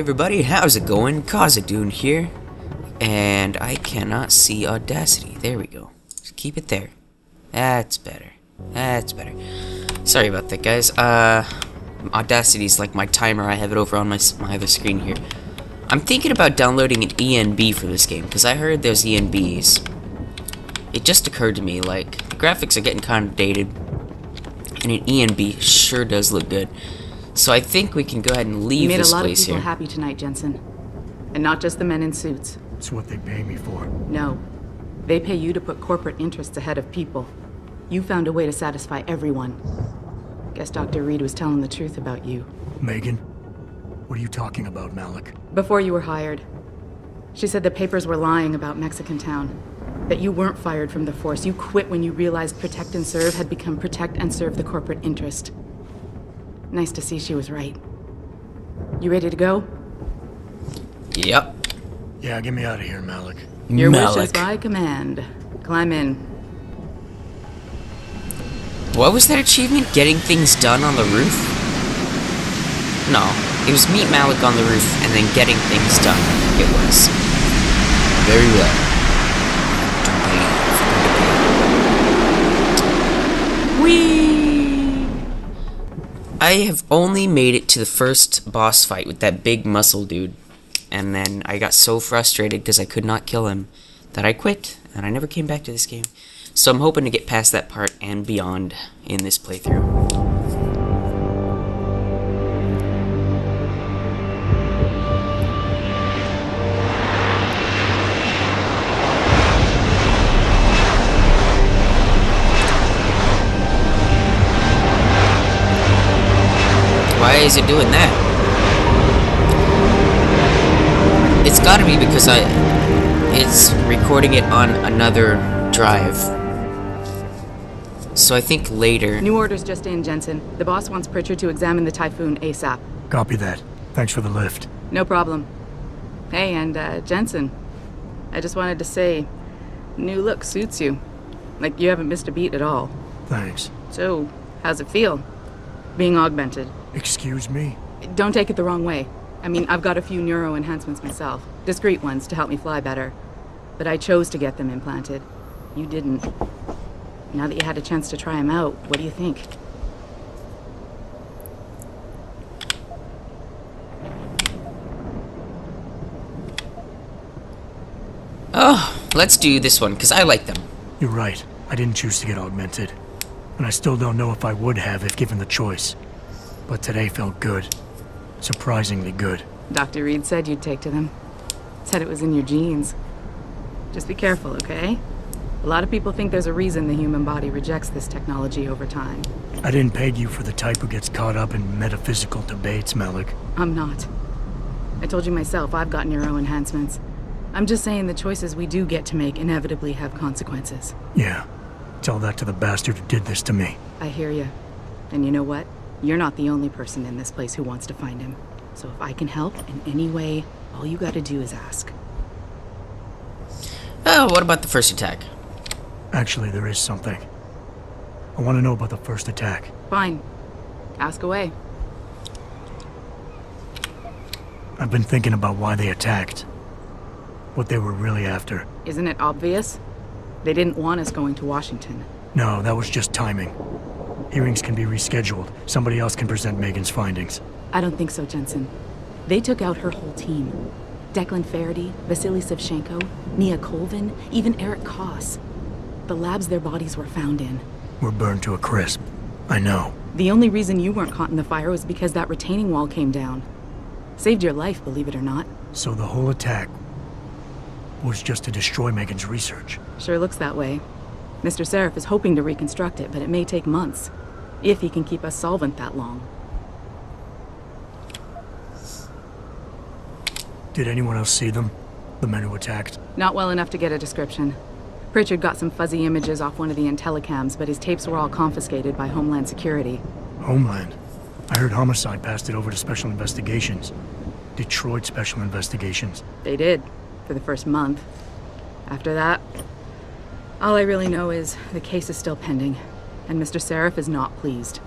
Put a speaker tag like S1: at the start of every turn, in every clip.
S1: everybody, how's it going? Kazadun here, and I cannot see Audacity. There we go. Just keep it there. That's better. That's better. Sorry about that, guys. Audacity's like my timer. I have it over on my other screen here. I'm thinking about downloading an ENB for this game, because I heard there's ENBs. It just occurred to me, like, the graphics are getting kind of dated, and an ENB sure does look good. So I think we can go ahead and leave this place here.
S2: You made a lot of people happy tonight, Jensen. And not just the men in suits.
S3: It's what they pay me for.
S2: No. They pay you to put corporate interests ahead of people. You found a way to satisfy everyone. Guess Dr. Reed was telling the truth about you.
S3: Megan? What are you talking about, Malik?
S2: Before you were hired, she said the papers were lying about Mexican Town. That you weren't fired from the force. You quit when you realized Protect and Serve had become Protect and Serve the corporate interest. Nice to see she was right. You ready to go?
S1: Yep.
S3: Yeah, get me out of here, Malik.
S2: Your wishes by command. Climb in.
S1: What was that achievement? Getting things done on the roof? No, it was meet Malik on the roof and then getting things done. It was. Very well. Whee! I have only made it to the first boss fight with that big muscle dude. And then I got so frustrated because I could not kill him that I quit and I never came back to this game. So I'm hoping to get past that part and beyond in this playthrough. Why is it doing that? It's gotta be because it's recording it on another drive. So I think later...
S2: New orders just in, Jensen. The boss wants Pritchard to examine the Typhoon ASAP.
S3: Copy that. Thanks for the lift.
S2: No problem. Hey, and Jensen, I just wanted to say, new look suits you. Like you haven't missed a beat at all.
S3: Thanks.
S2: So, how's it feel? Being augmented?
S3: Excuse me?
S2: Don't take it the wrong way. I mean, I've got a few neuro enhancements myself. Discreet ones to help me fly better. But I chose to get them implanted. You didn't. Now that you had a chance to try them out, what do you think?
S1: Oh, let's do this one, because I like them.
S3: You're right. I didn't choose to get augmented. And I still don't know if I would have if given the choice. But today felt good. Surprisingly good.
S2: Dr. Reed said you'd take to them. Said it was in your genes. Just be careful, okay? A lot of people think there's a reason the human body rejects this technology over time.
S3: I didn't peg you for the type who gets caught up in metaphysical debates, Malik.
S2: I'm not. I told you myself, I've got neuro enhancements. I'm just saying the choices we do get to make inevitably have consequences.
S3: Yeah. Tell that to the bastard who did this to me.
S2: I hear you. And you know what? You're not the only person in this place who wants to find him. So if I can help in any way, all you gotta do is ask.
S1: Oh, what about the first attack?
S3: Actually, there is something. I want to know about the first attack.
S2: Fine. Ask away.
S3: I've been thinking about why they attacked. What they were really after.
S2: Isn't it obvious? They didn't want us going to Washington.
S3: No, that was just timing. Hearings can be rescheduled. Somebody else can present Megan's findings.
S2: I don't think so, Jensen. They took out her whole team. Declan Faraday, Vasily Savchenko, Nia Colvin, even Eric Koss. The labs their bodies were found in.
S3: We're burned to a crisp. I know.
S2: The only reason you weren't caught in the fire was because that retaining wall came down. Saved your life, believe it or not.
S3: So the whole attack was just to destroy Megan's research.
S2: Sure looks that way. Mr. Seraph is hoping to reconstruct it, but it may take months. If he can keep us solvent that long.
S3: Did anyone else see them? The men who attacked?
S2: Not well enough to get a description. Pritchard got some fuzzy images off one of the intellicams, but his tapes were all confiscated by Homeland Security.
S3: Homeland? I heard Homicide passed it over to Special Investigations. Detroit Special Investigations.
S2: They did, for the first month. After that, all I really know is the case is still pending, and Mr. Seraph is not pleased.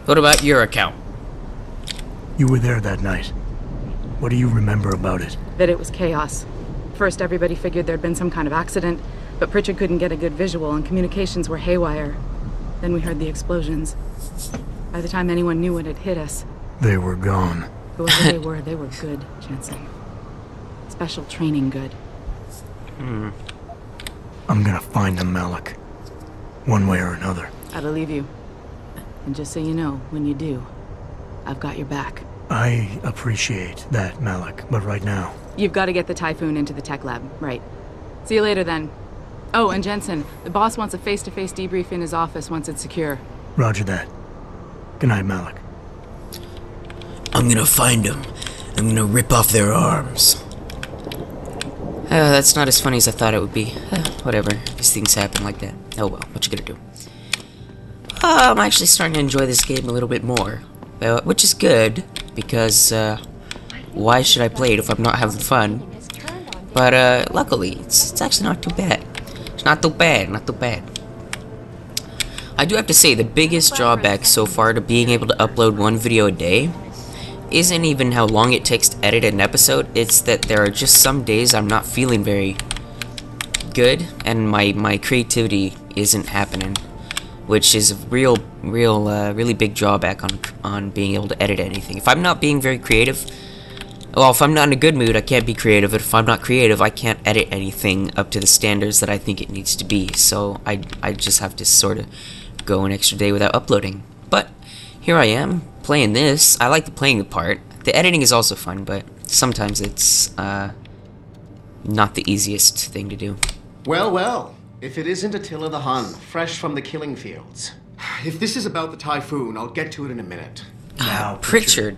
S1: What about your account?
S3: You were there that night. What do you remember about it?
S2: That it was chaos. First, everybody figured there'd been some kind of accident, but Pritchard couldn't get a good visual and communications were haywire. Then we heard the explosions. By the time anyone knew what had hit us...
S3: They were gone.
S2: Whoever they were good, Jensen. Special training good.
S3: I'm gonna find them, Malik. One way or another.
S2: I believe you. And just so you know, when you do, I've got your back.
S3: I appreciate that, Malik, but right now...
S2: You've got to get the Typhoon into the tech lab, right. See you later then. Oh, and Jensen, the boss wants a face-to-face debrief in his office once it's secure.
S3: Roger that. Good night, Malik.
S1: I'm gonna find them. I'm gonna rip off their arms. That's not as funny as I thought it would be. Whatever. These things happen like that. Oh well, what you gonna do? I'm actually starting to enjoy this game a little bit more. Which is good, because, why should I play it if I'm not having fun? But, luckily, it's actually not too bad. It's not too bad, not too bad. I do have to say, the biggest drawback so far to being able to upload one video a day isn't even how long it takes to edit an episode, it's that there are just some days I'm not feeling very good, and my creativity isn't happening, which is a really big drawback on being able to edit anything. If I'm not being very creative, well, if I'm not in a good mood, I can't be creative, and if I'm not creative, I can't edit anything up to the standards that I think it needs to be, so I just have to sort of go an extra day without uploading. But here I am, playing this. I like playing the part. The editing is also fun, but sometimes it's not the easiest thing to do.
S4: Well, well, if it isn't Attila the Hun, fresh from the killing fields. If this is about the Typhoon, I'll get to it in a minute.
S3: Now,
S1: Pritchard.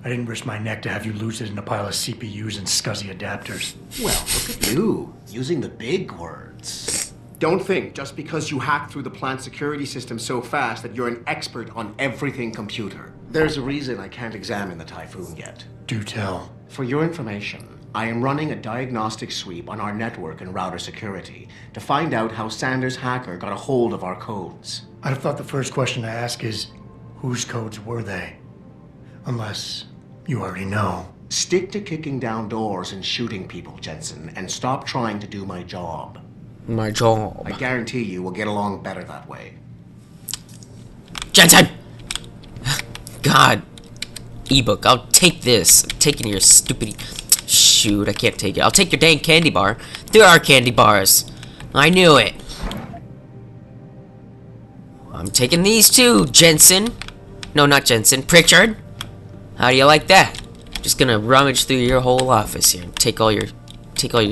S3: I didn't risk my neck to have you lose it in a pile of CPUs and scuzzy adapters.
S4: Well, look at you, using the big words. Don't think just because you hacked through the plant security system so fast that you're an expert on everything computer. There's a reason I can't examine the Typhoon yet.
S3: Do tell.
S4: For your information, I am running a diagnostic sweep on our network and router security to find out how Sanders' hacker got a hold of our codes.
S3: I'd have thought the first question to ask is, whose codes were they? Unless you already know.
S4: Stick to kicking down doors and shooting people, Jensen, and stop trying to do my job.
S1: My job.
S4: I guarantee you we'll get along better that way.
S1: Jensen! God. Ebook, I'll take this. I'm taking your stupid... Shoot, I can't take it. I'll take your dang candy bar. There are candy bars. I knew it. I'm taking these too, Jensen. No, not Jensen. Pritchard. How do you like that? Just gonna rummage through your whole office here and take all your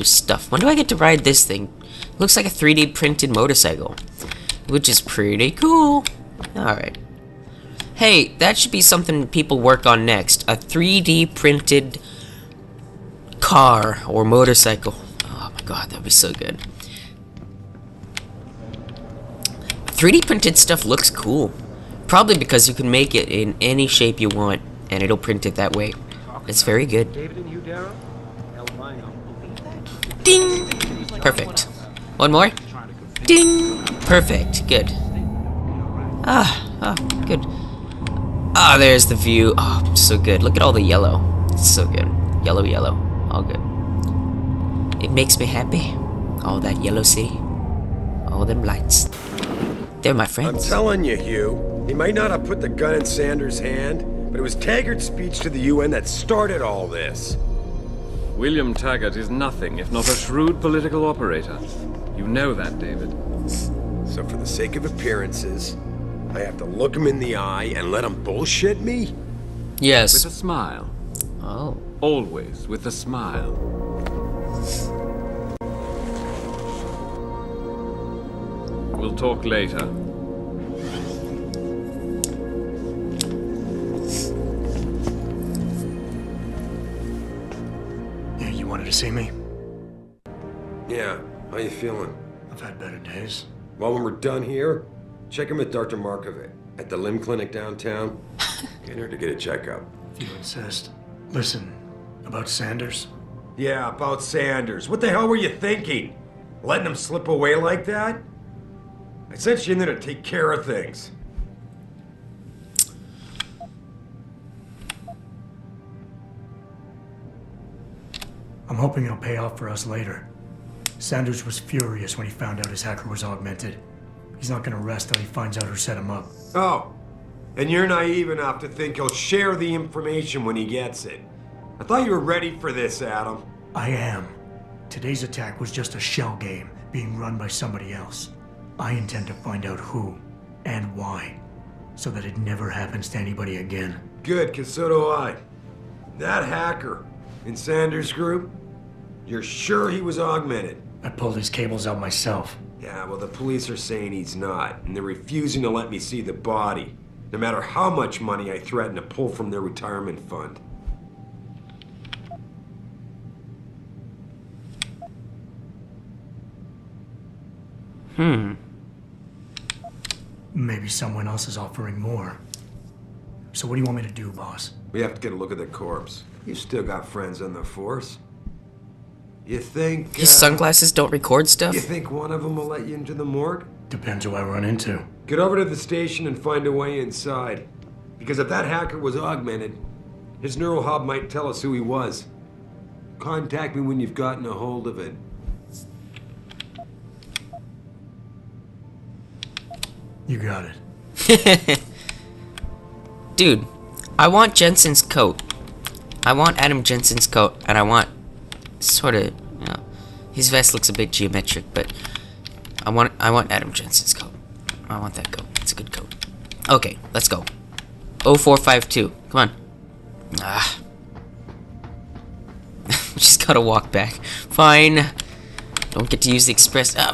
S1: stuff. When do I get to ride this thing? Looks like a 3D printed motorcycle, which is pretty cool. Alright. Hey, that should be something people work on next. A 3D printed car or motorcycle. Oh my god, that'd be so good. 3D printed stuff looks cool. Probably because you can make it in any shape you want, and it'll print it that way. It's very good. Ding! Perfect. One more. Ding! Perfect. Good. Good. Ah, there's the view. Oh, so good. Look at all the yellow. It's so good. Yellow, yellow. All good. It makes me happy. All that yellow city. All them lights. They're my friends.
S5: I'm telling you, Hugh. He might not have put the gun in Sanders' hand, but it was Taggart's speech to the UN that started all this.
S6: William Taggart is nothing if not a shrewd political operator. You know that, David.
S5: So for the sake of appearances, I have to look him in the eye and let him bullshit me?
S1: Yes.
S6: With a smile.
S1: Oh.
S6: Always with a smile. We'll talk later.
S3: Yeah, you wanted to see me?
S5: Yeah, how you feeling?
S3: I've had better days.
S5: Well, when we're done here, check him with Dr. Markovic at the limb clinic downtown. Get her to get a checkup.
S3: If you insist. Listen, about Sanders?
S5: Yeah, about Sanders. What the hell were you thinking? Letting him slip away like that? I sent you in there to take care of things.
S3: I'm hoping it'll pay off for us later. Sanders was furious when he found out his hacker was augmented. He's not gonna rest till he finds out who set him up.
S5: Oh, and you're naive enough to think he'll share the information when he gets it. I thought you were ready for this, Adam.
S3: I am. Today's attack was just a shell game being run by somebody else. I intend to find out who and why, so that it never happens to anybody again.
S5: Good, because so do I. That hacker in Sanders' group, you're sure he was augmented?
S3: I pulled his cables out myself.
S5: Yeah, well, the police are saying he's not, and they're refusing to let me see the body, no matter how much money I threaten to pull from their retirement fund.
S3: Maybe someone else is offering more. So what do you want me to do, boss?
S5: We have to get a look at the corpse. You've still got friends on the force. You think...
S1: His sunglasses don't record stuff?
S5: You think one of them will let you into the morgue?
S3: Depends who I run into.
S5: Get over to the station and find a way inside. Because if that hacker was augmented, his neural hub might tell us who he was. Contact me when you've gotten a hold of it.
S3: You got it.
S1: Dude, I want Jensen's coat. I want Adam Jensen's coat, and I want sort of, you know, his vest looks a bit geometric, but I want Adam Jensen's coat. I want that coat. It's a good coat. Okay, let's go. 0452. Come on. Ah. We just gotta walk back. Fine. Don't get to use the express. There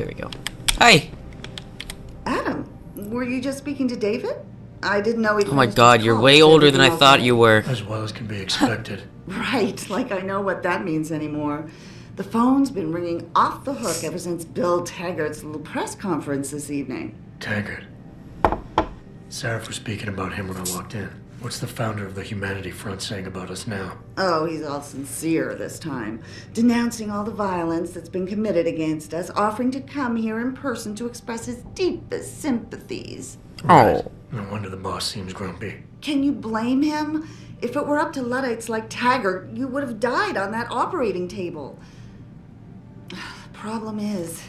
S1: we go. Hi.
S7: Adam, were you just speaking to David? I didn't know he.
S1: Oh my God, you're way older than I thought you were.
S3: As well as can be expected.
S7: Right, like I know what that means anymore. The phone's been ringing off the hook ever since Bill Taggart's little press conference this evening.
S3: Taggart. Sarah was speaking about him when I walked in. What's the founder of the Humanity Front saying about us now?
S7: Oh, he's all sincere this time, denouncing all the violence that's been committed against us, offering to come here in person to express his deepest sympathies.
S3: Right. No wonder the boss seems grumpy.
S7: Can you blame him? If it were up to Luddites like Taggart, you would have died on that operating table. The problem is,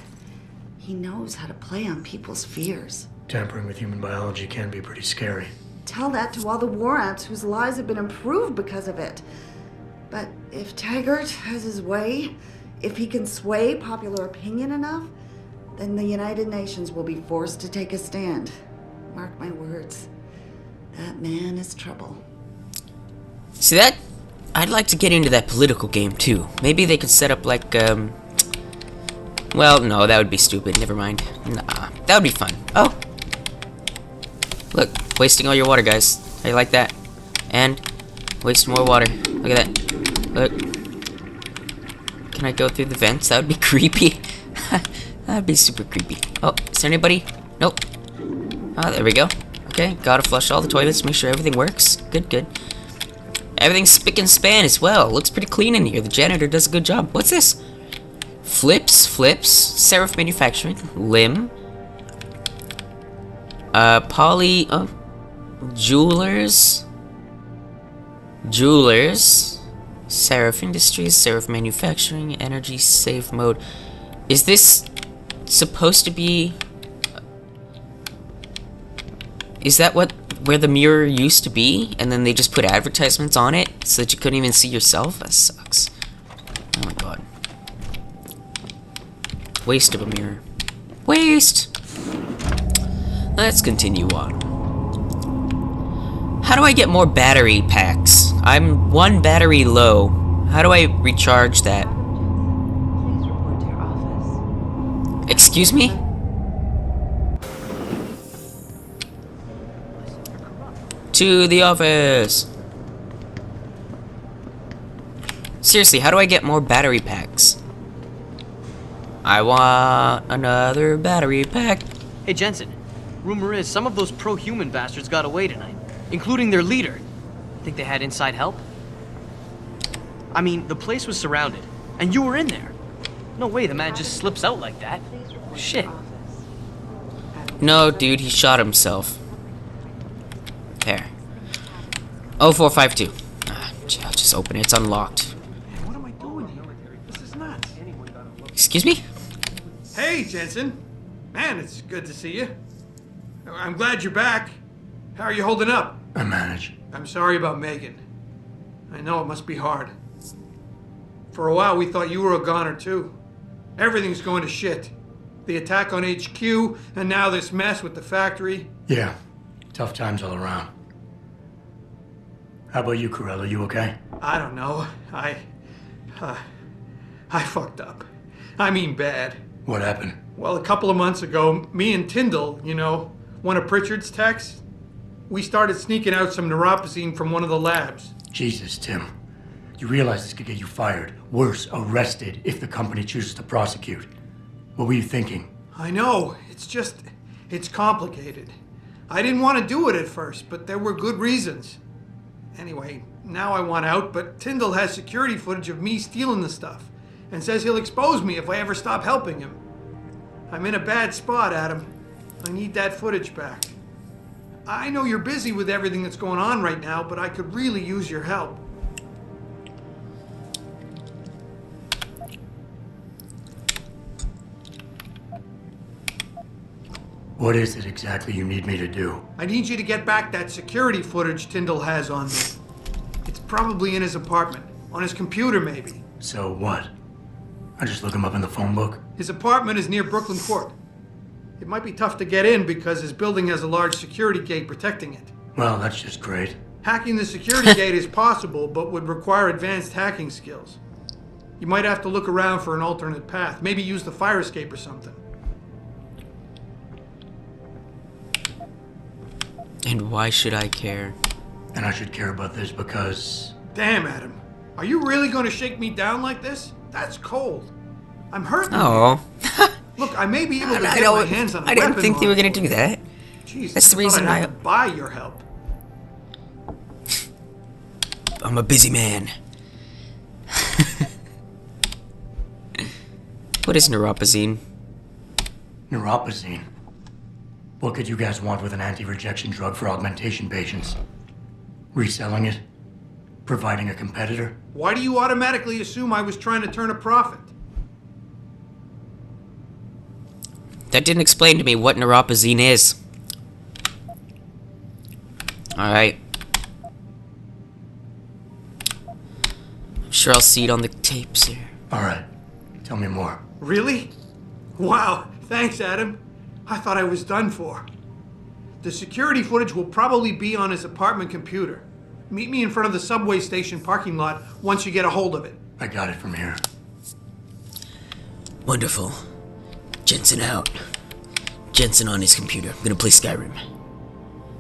S7: he knows how to play on people's fears.
S3: Tampering with human biology can be pretty scary.
S7: Tell that to all the war ants whose lives have been improved because of it. But if Taggart has his way, if he can sway popular opinion enough, then the United Nations will be forced to take a stand. Mark my words. That man is trouble.
S1: See that? I'd like to get into that political game too. Maybe they could set up like, well, no, that would be stupid. Never mind. Nah, that would be fun. Oh. Look, wasting all your water, guys. How you like that? And waste more water. Look at that. Look. Can I go through the vents? That would be creepy. That'd be super creepy. Oh, is there anybody? Nope. Oh, there we go. Okay, gotta flush all the toilets, make sure everything works. Good, good. Everything's spick and span as well. Looks pretty clean in here. The janitor does a good job. What's this? Flips. Seraph Manufacturing. Limb. Jewelers. Seraph Industries, Seraph Manufacturing, Energy Safe Mode. Is this supposed to be... Is that where the mirror used to be? And then they just put advertisements on it so that you couldn't even see yourself? That sucks. Oh my God. Waste of a mirror. Waste! Let's continue on. How do I get more battery packs? I'm one battery low. How do I recharge that?
S8: Please report to your office.
S1: Excuse me? To the office. Seriously, how do I get more battery packs? I want another battery pack.
S9: Hey, Jensen. Rumor is some of those pro-human bastards got away tonight, including their leader. Think they had inside help? I mean, the place was surrounded, and you were in there. No way the man just slips out like that. Shit.
S1: No, dude, he shot himself. There. 0452. I'll just open it. It's unlocked.
S10: Man, what am I doing here? This is nuts.
S1: Excuse me?
S10: Hey, Jensen. Man, it's good to see you. I'm glad you're back. How are you holding up?
S3: I manage.
S10: I'm sorry about Megan. I know it must be hard. For a while, we thought you were a goner, too. Everything's going to shit. The attack on HQ, and now this mess with the factory.
S3: Yeah, tough times all around. How about you, Corella? You okay?
S10: I don't know. I fucked up. I mean bad.
S3: What happened?
S10: Well, a couple of months ago, me and Tyndall, you know, one of Pritchard's techs, we started sneaking out some neuropazine from one of the labs.
S3: Jesus, Tim. You realize this could get you fired. Worse, arrested if the company chooses to prosecute. What were you thinking?
S10: I know. It's complicated. I didn't want to do it at first, but there were good reasons. Anyway, now I want out, but Tyndall has security footage of me stealing the stuff and says he'll expose me if I ever stop helping him. I'm in a bad spot, Adam. I need that footage back. I know you're busy with everything that's going on right now, but I could really use your help.
S3: What is it exactly you need me to do?
S10: I need you to get back that security footage Tyndall has on me. It's probably in his apartment. On his computer, maybe.
S3: So what? I just look him up in the phone book?
S10: His apartment is near Brooklyn Court. It might be tough to get in because his building has a large security gate protecting it.
S3: Well, that's just great.
S10: Hacking the security gate is possible, but would require advanced hacking skills. You might have to look around for an alternate path. Maybe use the fire escape or something.
S1: And why should I care?
S3: And I should care about this because...
S10: Damn, Adam. Are you really going to shake me down like this? That's cold. I'm hurting.
S1: Oh.
S10: Look, I may be able to
S1: I
S10: get my hands on a
S1: I didn't
S10: weapon
S1: think they were
S10: on
S1: going to do that.
S10: Jeez,
S1: That's the reason
S10: I had to buy your help.
S1: I'm a busy man. What is neuropazine?
S3: Neuropazine? What could you guys want with an anti-rejection drug for augmentation patients? Reselling it? Providing a competitor?
S10: Why do you automatically assume I was trying to turn a profit?
S1: That didn't explain to me what neuropazine is. Alright. I'm sure I'll see it on the tapes here.
S3: Alright. Tell me more.
S10: Really? Wow, thanks, Adam. I thought I was done for. The security footage will probably be on his apartment computer. Meet me in front of the subway station parking lot once you get a hold of it.
S3: I got it from here.
S1: Wonderful. Jensen out. Jensen on his computer. I'm gonna play Skyrim.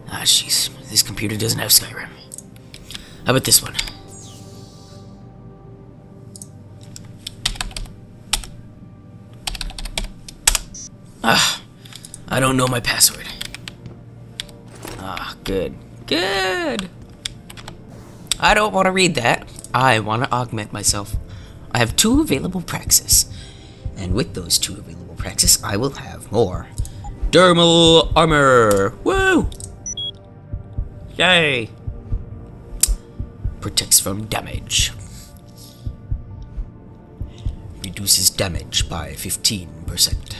S1: Ah, jeez. This computer doesn't have Skyrim. How about this one? Ah, I don't know my password. Ah, good. Good! I don't want to read that. I want to augment myself. I have 2 available praxis. And with those 2 available praxis, I will have more dermal armor. Woo! Yay! Protects from damage. Reduces damage by 15%.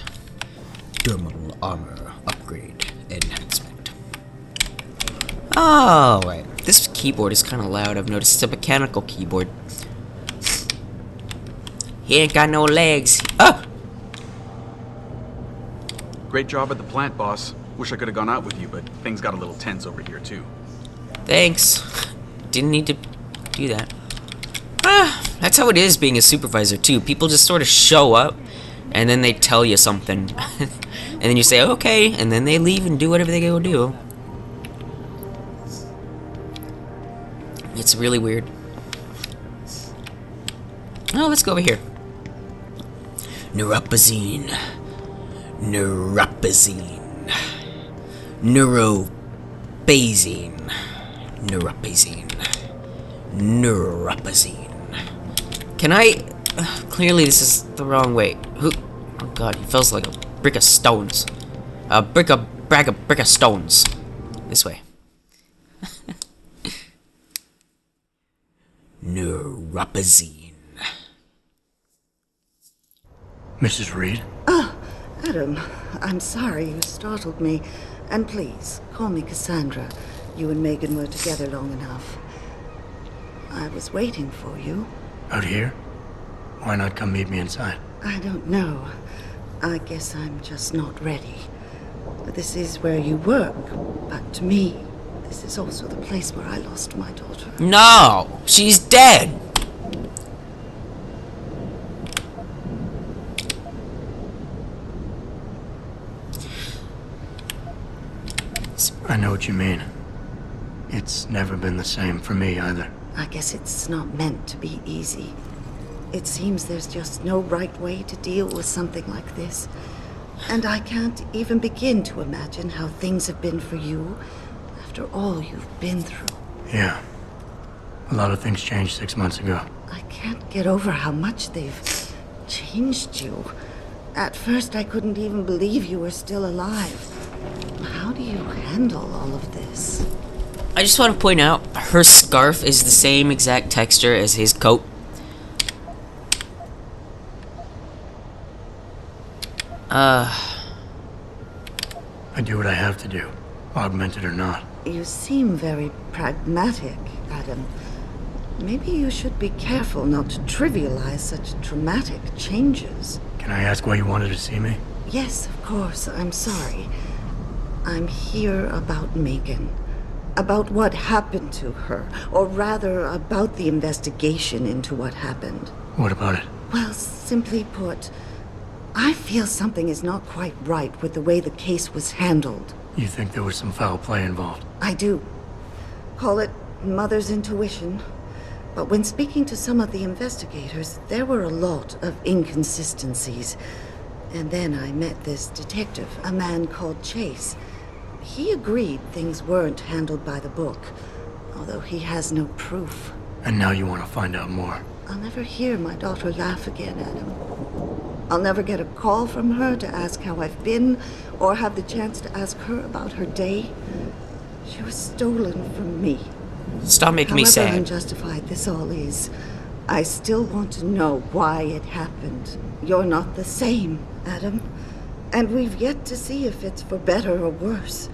S1: Dermal armor upgrade enhancement. Oh, right. This keyboard is kind of loud. I've noticed it's a mechanical keyboard. He ain't got no legs. Oh!
S11: Great job at the plant, boss. Wish I could have gone out with you, but things got a little tense over here, too.
S1: Thanks. Didn't need to do that. Ah, that's how it is being a supervisor, too. People just sort of show up, and then they tell you something. And then you say, okay, and then they leave and do whatever they go do. It's really weird. Oh, let's go over here. Neuropazine. Neuropazine. Neuropazine. Neuropazine. Neuropazine. Can I... clearly this is the wrong way. Who... Oh god, he feels like a brick of stones. A brick of stones. This way. Neeeuuuropazine.
S3: Mrs. Reed?
S7: Adam, I'm sorry you startled me. And please, call me Cassandra. You and Megan were together long enough. I was waiting for you.
S3: Out here? Why not come meet me inside?
S7: I don't know. I guess I'm just not ready. This is where you work, but to me, this is also the place where I lost my daughter.
S1: No! She's dead!
S3: I know what you mean. It's never been the same for me either.
S7: I guess it's not meant to be easy. It seems there's just no right way to deal with something like this. And I can't even begin to imagine how things have been for you after all you've been through.
S3: Yeah. A lot of things changed 6 months ago.
S7: I can't get over how much they've changed you. At first, I couldn't even believe you were still alive. How do you handle all of this?
S1: I just want to point out, her scarf is the same exact texture as his coat.
S3: I do what I have to do, augmented or not.
S7: You seem very pragmatic, Adam. Maybe you should be careful not to trivialize such dramatic changes.
S3: Can I ask why you wanted to see me?
S7: Yes, of course. I'm sorry. I'm here about Megan. About what happened to her. Or rather, about the investigation into what happened.
S3: What about it?
S7: Well, simply put, I feel something is not quite right with the way the case was handled.
S3: You think there was some foul play involved?
S7: I do. Call it mother's intuition. But when speaking to some of the investigators, there were a lot of inconsistencies. And then I met this detective, a man called Chase. He agreed things weren't handled by the book, although he has no proof.
S3: And now you want to find out more?
S7: I'll never hear my daughter laugh again, Adam. I'll never get a call from her to ask how I've been, or have the chance to ask her about her day. She was stolen from me.
S1: Stop making me sad.
S7: However unjustified this all is, I still want to know why it happened. You're not the same, Adam. And we've yet to see if it's for better or worse.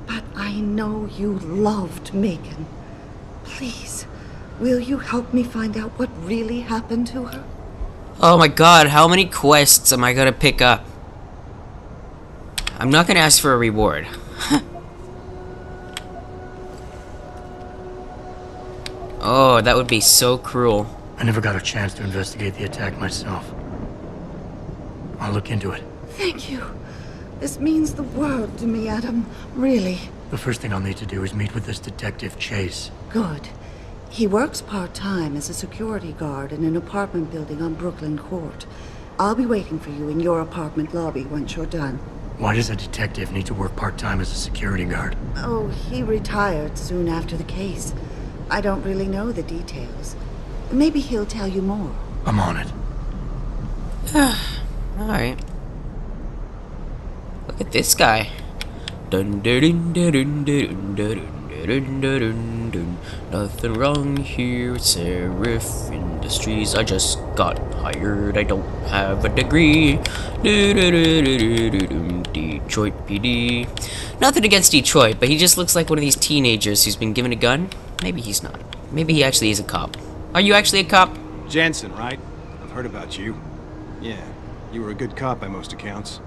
S7: But I know you loved Megan. Please, will you help me find out what really happened to her?
S1: Oh my god, how many quests am I gonna pick up? I'm not gonna ask for a reward. Oh, that would be so cruel.
S3: I never got a chance to investigate the attack myself. I'll look into it.
S7: Thank you. This means the world to me, Adam. Really.
S3: The first thing I'll need to do is meet with this detective, Chase.
S7: Good. He works part-time as a security guard in an apartment building on Brooklyn Court. I'll be waiting for you in your apartment lobby once you're done.
S3: Why does a detective need to work part-time as a security guard?
S7: Oh, he retired soon after the case. I don't really know the details. Maybe he'll tell you more.
S3: I'm on it.
S1: Alright. Look at this guy. Dun dun dun dun dun dun dun dun dun dun. Nothing wrong here, it's Serif Industries. I just got hired, I don't have a degree. Detroit PD. Nothing against Detroit, but he just looks like one of these teenagers who's been given a gun. Maybe he's not. Maybe he actually is a cop. Are you actually a cop?
S12: Jensen, right? I've heard about you. Yeah, you were a good cop by most accounts.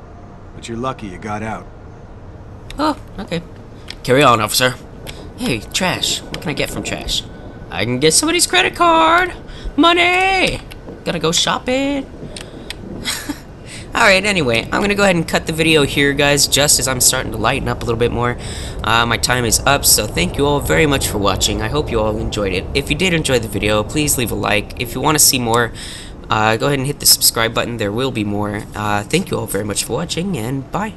S12: But you're lucky you got out.
S1: Oh, okay. Carry on, officer. Hey, Trash. What can I get from Trash? I can get somebody's credit card! Money! Gotta go shopping. Alright, anyway, I'm gonna go ahead and cut the video here, guys, just as I'm starting to lighten up a little bit more. My time is up, so thank you all very much for watching. I hope you all enjoyed it. If you did enjoy the video, please leave a like. If you want to see more, go ahead and hit the subscribe button. There will be more. Thank you all very much for watching, and bye.